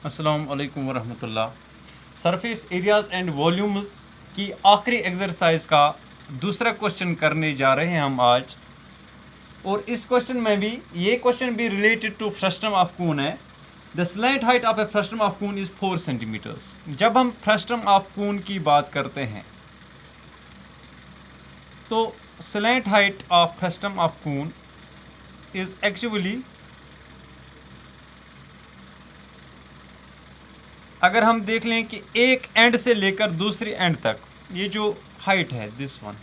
अस्सलाम वालेकुम वरहमतुल्लाह। Surface areas and volumes की आखिरी एक्सरसाइज का दूसरा क्वेश्चन करने जा रहे हैं हम आज। और इस क्वेश्चन में भी ये क्वेश्चन भी related to frustum of cone है। The slant height of a frustum of cone is 4 centimetres. जब हम फ्रस्टम ऑफ कून की बात करते हैं तो slant height of frustum of cone is actually, अगर हम देख लें कि एक एंड से लेकर दूसरी एंड तक ये जो हाइट है दिस वन,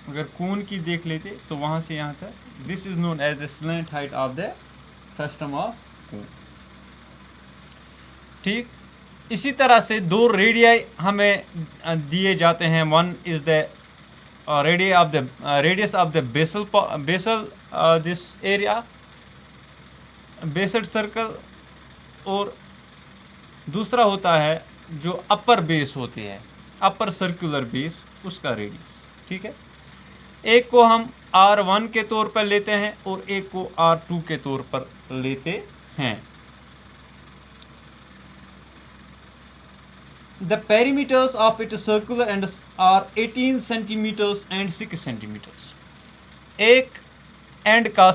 अगर कून की देख लेते तो वहां से यहां तक, this is known as the slant height of the frustum of cone. ठीक इसी तरह से दो रेडियाई हमें दिए जाते हैं। One is the radius of the basal this area based circle, और दूसरा होता है जो अपर बेस होती है, अपर सर्कुलर बेस, उसका रेडियस। ठीक है, एक को हम R1 के तौर पर लेते हैं और एक को R2 के तौर पर लेते हैं। The perimeters of its circular ends are 18 centimeters and 6 centimeters. एक एंड का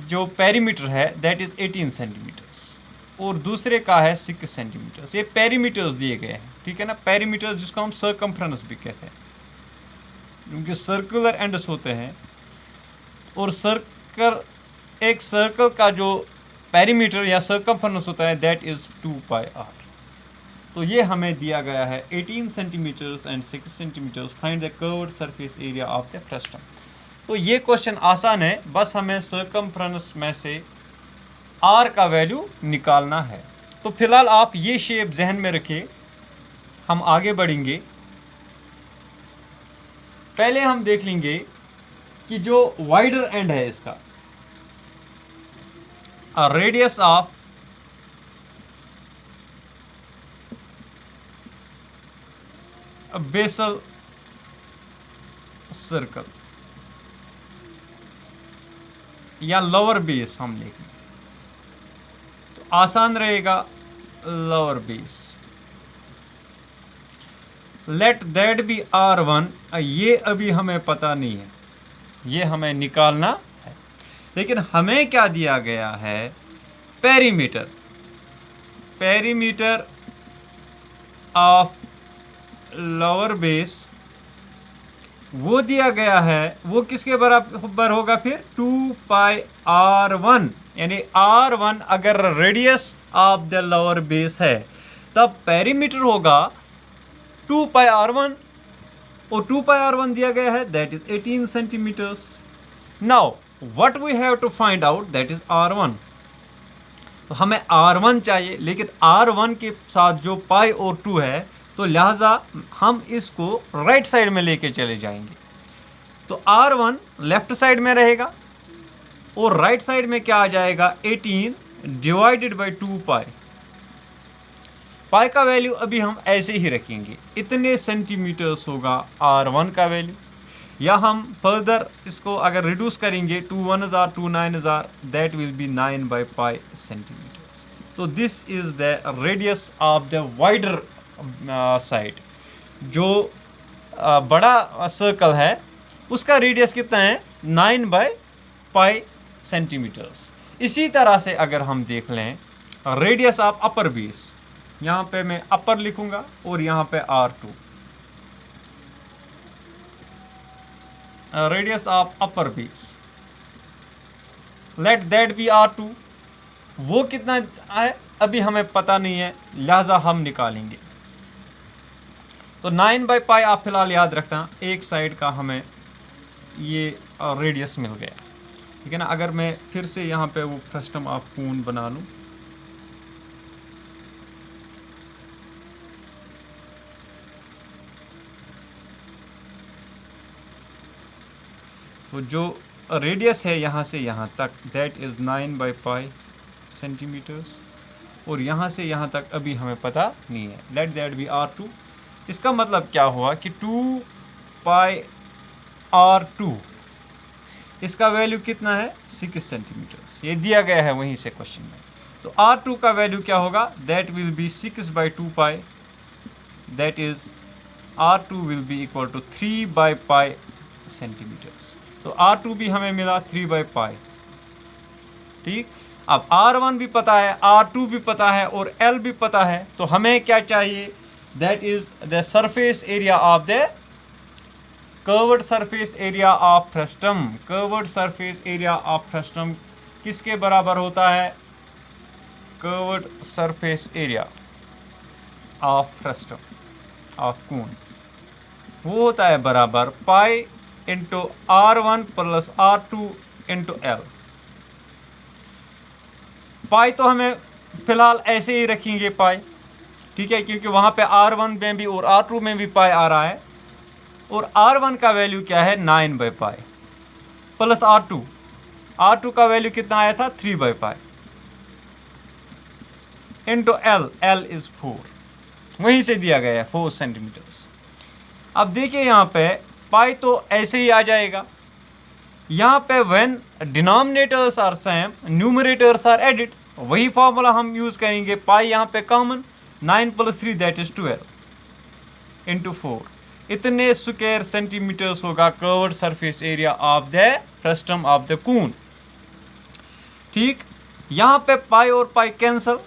जो पेरीमीटर है दैट इज 18 सेंटीमीटर्स और दूसरे का है 6 सेंटीमीटर्स। ये पेरीमीटर्स दिए गए हैं, ठीक है ना। पेरीमीटर्स जिसको हम सर्कमफ्रेंस भी कहते हैं, क्योंकि सर्कुलर एंड्स होते हैं। और एक सर्कल का जो पेरीमीटर या सर्कमफ्रेंस होता है दैट इज 2πr। तो ये हमें दिया गया है 18 centimetres and 6 centimetres. Find the curved surface area of the frustum. तो ये क्वेश्चन आसान है, बस हमें सर्कमफ्रेंस में से r का वैल्यू निकालना है। तो फिलहाल आप ये शेप जहन में रखिए, हम आगे बढ़ेंगे। पहले हम देख लेंगे कि जो वाइडर एंड है इसका रेडियस ऑफ बेसल सर्कल या लोअर बेस हम लिखें तो आसान रहेगा। Lower base, let that be R1। ये अभी हमें पता नहीं है, ये हमें निकालना है। लेकिन हमें क्या दिया गया है, perimeter. Perimeter of lower base वो दिया गया है, वो किसके बराबर होगा फिर 2πr1। यानी R1 अगर radius of the lower base है तब पेरीमीटर होगा 2πr1, और 2πr1 दिया गया है that is 18 centimetres. Now what we have to find out that is R1। तो हमें R1 चाहिए, लेकिन R1 के साथ जो पाई और 2 है तो लिहाजा हम इसको राइट साइड में लेके चले जाएंगे। तो R1 लेफ्ट साइड में रहेगा और राइट साइड में क्या आ जाएगा 18 डिवाइडेड बाई 2π। पाई का वैल्यू अभी हम ऐसे ही रखेंगे, इतने सेंटीमीटर्स होगा R1 का वैल्यू। या हम फर्दर इसको अगर रिड्यूस करेंगे 2 1 2 9 दैट विल बी 9/π सेंटीमीटर्स। तो this is the radius of the wider side. जो बड़ा सर्कल है उसका रेडियस कितना है 9/π सेंटीमीटर्स। इसी तरह से अगर हम देख लें रेडियस ऑफ अपर बेस, यहाँ पे मैं अपर लिखूंगा और यहाँ पे R2। Radius of upper base let that be R2। वो कितना है अभी हमें पता नहीं है, लिहाजा हम निकालेंगे। तो 9/π आप फिलहाल याद रखना, एक साइड का हमें ये रेडियस मिल गया, ठीक है ना। अगर मैं फिर से यहाँ पे वो फ्रस्टम ऑफ कून बना लूँ, तो जो रेडियस है यहाँ से यहाँ तक दैट इज़ 9/π सेंटीमीटर्स, और यहाँ से यहाँ तक अभी हमें पता नहीं है। Let that be R2। इसका मतलब क्या हुआ कि 2πr2 इसका वैल्यू कितना है 6 सेंटीमीटर्स, ये दिया गया है वहीं से क्वेश्चन में। तो R2 का वैल्यू क्या होगा, that will be 6/2 pi, that is R2 will be equal to 3/पाई सेंटीमीटर्स। तो R2 भी हमें मिला 3/पाई। ठीक, अब R1 भी पता है, R2 भी पता है और L भी पता है, तो हमें क्या चाहिए, that is the surface area of the curved surface area of frustum. Curved surface area of frustum किसके बराबर होता है, curved surface area of frustum of cone, वो होता है बराबर pi into R1 plus R2 into L। Pi तो हमें फिलहाल ऐसे ही रखेंगे पाई, ठीक है, क्योंकि वहाँ पे R1 में भी और R2 में भी पाई आ रहा है, और R1 का वैल्यू क्या है 9/पाई प्लस R2 का वैल्यू कितना आया था 3/पाई इंटू L इज 4, वहीं से दिया गया है 4 सेंटीमीटर्स। अब देखिए यहाँ पे पाई तो ऐसे ही आ जाएगा, यहाँ पे when denominators are same numerators are added, वही फॉर्मूला हम यूज़ करेंगे। पाई यहाँ पे कॉमन, 9 + 3 दैट इज 12 इंटू 4, इतने स्क्वायर सेंटीमीटर्स होगा curved surface area of the frustum of the cone. ठीक, यहाँ पे पाई और पाई कैंसल,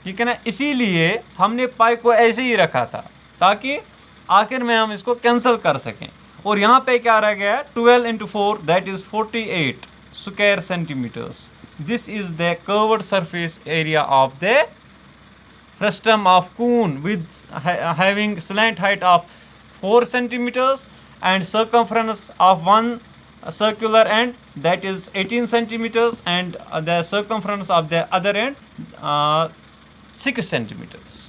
ठीक है ना, इसीलिए हमने पाई को ऐसे ही रखा था ताकि आखिर में हम इसको कैंसिल कर सकें। और यहाँ पे क्या रह गया, 12 into 4 that is 48 square centimetres. This is the curved surface area of the frustum of cone with having slant height of 4 centimeters and circumference of one circular end that is 18 centimeters and the circumference of the other end 6 centimeters.